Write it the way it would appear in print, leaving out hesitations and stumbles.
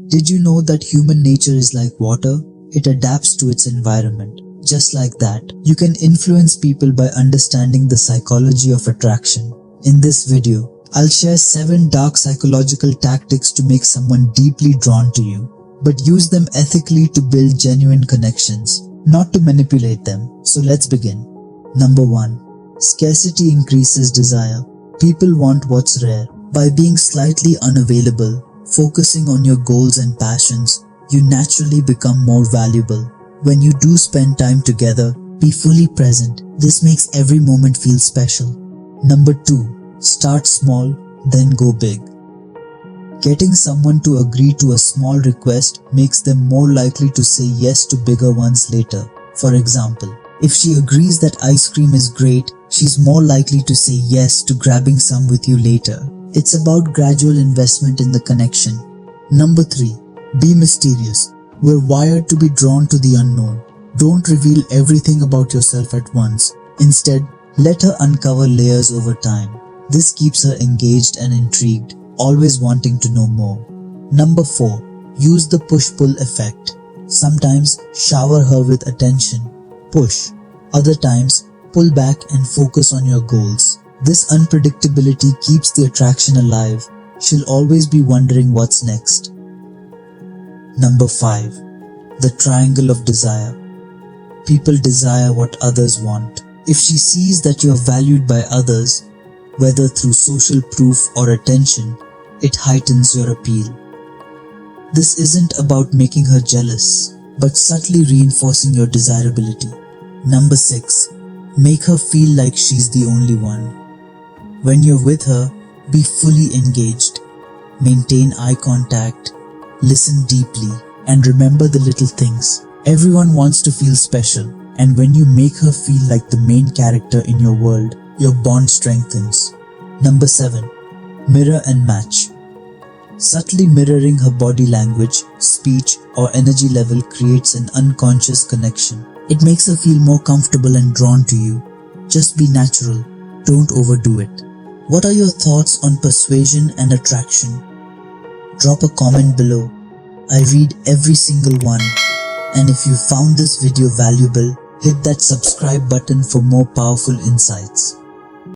Did you know that human nature is like water? It adapts to its environment. Just like that, you can influence people by understanding the psychology of attraction. In this video, I'll share 7 dark psychological tactics to make someone deeply drawn to you, but use them ethically to build genuine connections, not to manipulate them. So let's begin. Number 1. Scarcity increases desire. People want what's rare. By being slightly unavailable, focusing on your goals and passions, you naturally become more valuable. When you do spend time together, be fully present. This makes every moment feel special. Number 2. Start small, then go big. Getting someone to agree to a small request makes them more likely to say yes to bigger ones later. For example, if she agrees that ice cream is great, she's more likely to say yes to grabbing some with you later. It's about gradual investment in the connection. Number 3. Be mysterious. We're wired to be drawn to the unknown. Don't reveal everything about yourself at once. Instead, let her uncover layers over time. This keeps her engaged and intrigued, always wanting to know more. Number 4. Use the push-pull effect. Sometimes shower her with attention. Push. Other times, pull back and focus on your goals. This unpredictability keeps the attraction alive. She'll always be wondering what's next. Number 5. The triangle of desire. People desire what others want. If she sees that you're valued by others, whether through social proof or attention, it heightens your appeal. This isn't about making her jealous, but subtly reinforcing your desirability. Number 6. Make her feel like she's the only one. When you're with her, be fully engaged. Maintain eye contact, listen deeply, and remember the little things. Everyone wants to feel special, and when you make her feel like the main character in your world, your bond strengthens. Number 7. Mirror and match. Subtly mirroring her body language, speech, or energy level creates an unconscious connection. It makes her feel more comfortable and drawn to you. Just be natural. Don't overdo it. What are your thoughts on persuasion and attraction? Drop a comment below. I read every single one. And if you found this video valuable, hit that subscribe button for more powerful insights.